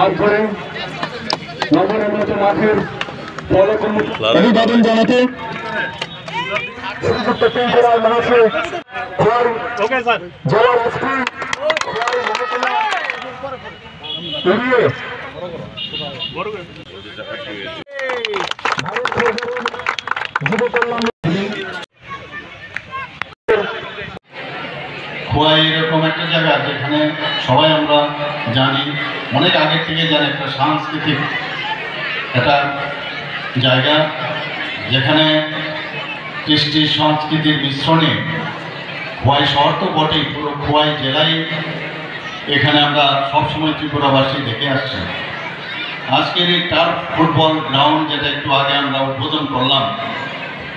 হাত ধরে নবনির্মিত মাঠের অভিবাদন জানাতে শ্রীযুক্ত পিঙ্করায় মহাশয় জেলার এসপি এড়িয়ে খোয়াই এরকম একটা জায়গা যেখানে সবাই আমরা জানি অনেক আগের থেকে জানি একটা সাংস্কৃতিক একটা জায়গা যেখানে কৃষ্টি সংস্কৃতির মিশ্রণে খোয়াই শহর তো বটেই পুরো খোয়াই জেলায় এখানে আমরা সবসময় ত্রিপুরাবাসী দেখে আসছি। আজকের এই টার্ফ ফুটবল গ্রাউন্ড যেটা একটু আগে আমরা উদ্বোধন করলাম,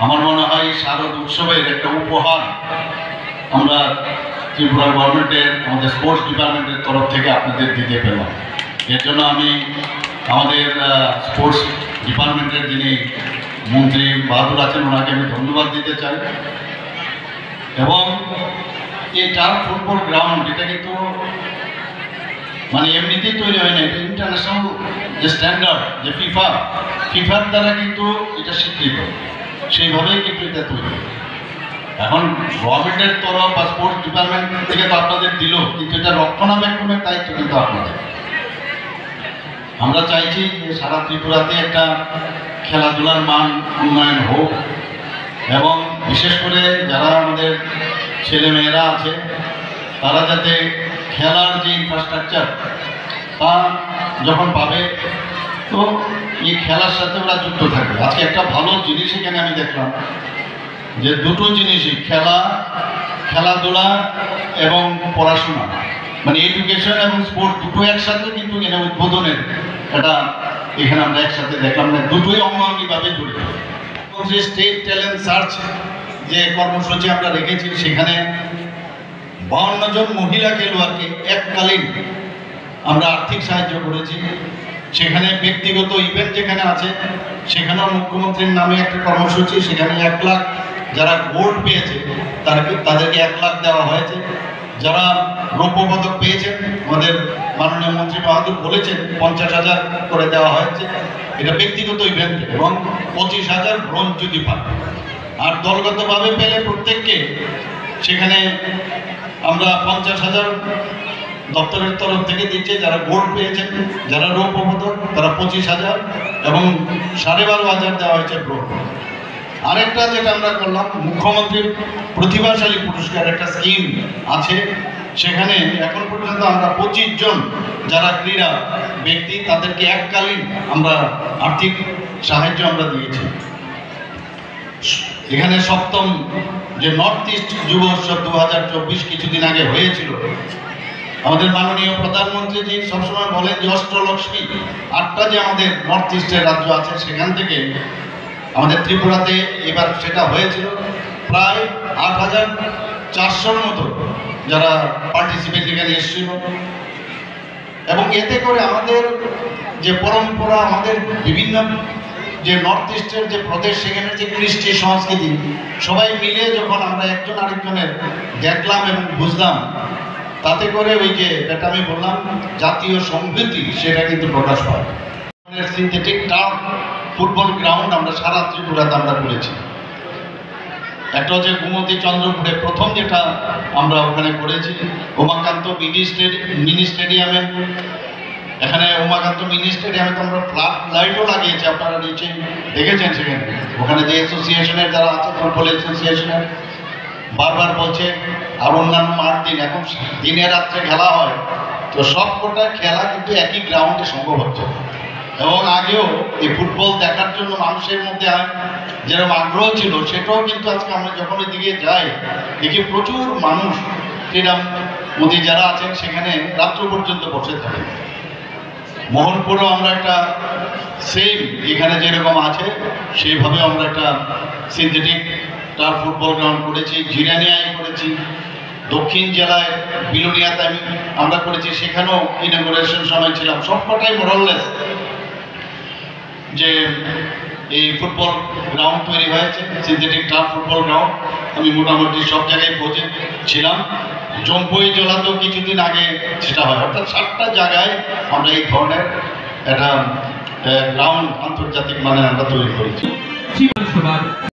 আমার মনে হয় শারদ উৎসবের একটা উপহার আমরা ত্রিপুরা গভর্নমেন্টের আমাদের স্পোর্টস ডিপার্টমেন্টের তরফ থেকে আপনাদের দিতে পেলাম। এর জন্য আমি আমাদের স্পোর্টস ডিপার্টমেন্টের যিনি মন্ত্রী বাহাদুর আছেন ওনাকে আমি ধন্যবাদ দিতে চাই। এবং এই টার্ফ ফুটবল গ্রাউন্ড এটা কিন্তু মানে এমনিতেই তৈরি হয় না, এটা ইন্টারন্যাশনাল যে স্ট্যান্ডার্ড যে ফিফার দ্বারা কিন্তু এটা স্বীকৃত, সেইভাবেই কিন্তু এটা তৈরি। এখন গভর্নমেন্টের তরফ বা স্পোর্টস ডিপার্টমেন্ট থেকে তো আপনাদের দিল, কিন্তু এটা রক্ষণাবেক্ষণের দায়িত্ব কিন্তু আপনাদের। আমরা চাইছি যে সারা ত্রিপুরাতে একটা খেলাধুলার মান উন্নয়ন হোক এবং বিশেষ করে যারা আমাদের ছেলেমেয়েরা আছে তারা যাতে খেলার যে ইনফ্রাস্ট্রাকচার তা যখন পাবে তো এই খেলার সাথে ওরা যুক্ত থাকবে। আজকে একটা ভালো জিনিস এখানে আমি দেখলাম যে দুটো জিনিসই খেলাধুলা এবং পড়াশোনা মানে এডুকেশন এবং স্পোর্ট দুটো একসাথে কিন্তু এখানে উদ্বোধনের এটা এখানে আমরা একসাথে দেখলাম না, দুটোই অঙ্গাঙ্গিভাবে জড়িত। স্টেট ট্যালেন্ট সার্চ যে কর্মসূচি আমরা রেখেছি সেখানে 52 জন মহিলা খেলোয়াড়কে এককালীন আমরা আর্থিক সাহায্য করেছি। সেখানে ব্যক্তিগত ইভেন্ট যেখানে আছে সেখানেও মুখ্যমন্ত্রীর নামে একটা কর্মসূচি, সেখানে 1 লাখ যারা গোল্ড পেয়েছে তাদেরকে 1 লাখ দেওয়া হয়েছে। যারা রৌপ্য পদক পেয়েছেন আমাদের মাননীয় মন্ত্রী বাহাদুর বলেছেন 50,000 করে দেওয়া হয়েছে, এটা ব্যক্তিগত ইভেন্ট, এবং 25,000 ব্রোঞ্জ যদি পান। আর দলগতভাবে পেলে প্রত্যেককে সেখানে আমরা 50,000 দপ্তরের তরফ থেকে দিচ্ছে। যারা গোল্ড পেয়েছেন, যারা রৌপ্য পদক তারা 25,000 এবং 12,500 দেওয়া হয়েছে ব্রোঞ্জ। আরেকটা যেটা আমরা করলাম, মুখ্যমন্ত্রীর প্রতিভাশালী পুরস্কার একটা স্কিম আছে, সেখানে এখন পর্যন্ত আমরা 25 জন যারা ক্রীড়া ব্যক্তি তাদেরকে এককালীন আমরা আর্থিক সাহায্য আমরা দিয়েছি। এখানে 7ম যে নর্থ ইস্ট যুব উৎসব 2024 কিছুদিন আগে হয়েছিল, আমাদের মাননীয় প্রধানমন্ত্রীজি সবসময় বলেন যে অষ্টলক্ষ্মী 8টা যে আমাদের নর্থ ইস্টের রাজ্য আছে সেখান থেকে আমাদের ত্রিপুরাতে এবার সেটা হয়েছিল। প্রায় 8,400-র মতো যারা পার্টিসিপেট এখানে এসেছিল, এবং এতে করে আমাদের যে পরম্পরা, আমাদের বিভিন্ন যে নর্থ ইস্টের যে প্রদেশ সেখানে যে কৃষ্টি সংস্কৃতি সবাই মিলে যখন আমরা একজন আরেকজনের দেখলাম এবং বুঝলাম, তাতে করে ওই যে যেটা আমি বললাম জাতীয় সংহতি সেটা কিন্তু প্রকাশ পায়। সিনথেটিক টার্ফ ফুটবল গ্রাউন্ড আমরা সারা ত্রিপুরাতে আমরা করেছি। একটা হচ্ছে গোমতী চন্দ্রপুরে প্রথম যেটা আমরা ওখানে করেছি, উমাকান্ত মিনি স্টেডিয়ামে। এখানে উমাকান্ত মিনি স্টেডিয়ামে তো আমরা ফ্লাড লাইটও লাগিয়েছি, আপনারা নিচে দেখেছেন। সেখানে ওখানে যে অ্যাসোসিয়েশনের যারা আছে ফুটবল অ্যাসোসিয়েশনের বারবার বলছে আর অন্যান্য মাঠ দিন, এখন দিনে রাত্রে খেলা হয়, তো সব কটা খেলা কিন্তু একই গ্রাউন্ডে সম্ভব হচ্ছে। এবং আগেও এই ফুটবল দেখার জন্য মানুষের মধ্যে যেরকম আগ্রহ ছিল সেটাও কিন্তু আজকে আমরা যখন ওই দিকে যাই দেখি প্রচুর মানুষ ক্রীড়া মোদী যারা আছেন সেখানে রাত্র পর্যন্ত বসে থাকে। মোহনপুরেও আমরা একটা সেম এখানে যেরকম আছে সেইভাবে আমরা একটা সিনথেটিক টার্ফ ফুটবল গ্রাউন্ড করেছি। জিরানিয়ায় করেছি, দক্ষিণ জেলায় বিলোনিয়াতে আমরা করেছি, সেখানেও ইনঅগুরেশন সময় ছিলাম। সবকটাই মোরাললেস যে এই ফুটবল গ্রাউন্ড তৈরি হয়েছে, সিনথেটিক টার্ফ ফুটবল গ্রাউন্ড। আমি মোটামুটি সব জায়গায় পৌঁছেছিলাম জম্পুই জেলাতেও কিছুদিন আগে সেটা হয়, অর্থাৎ 7টা জায়গায় আমরা এই ধরনের একটা গ্রাউন্ড আন্তর্জাতিক মানে আমরা তৈরি করেছি।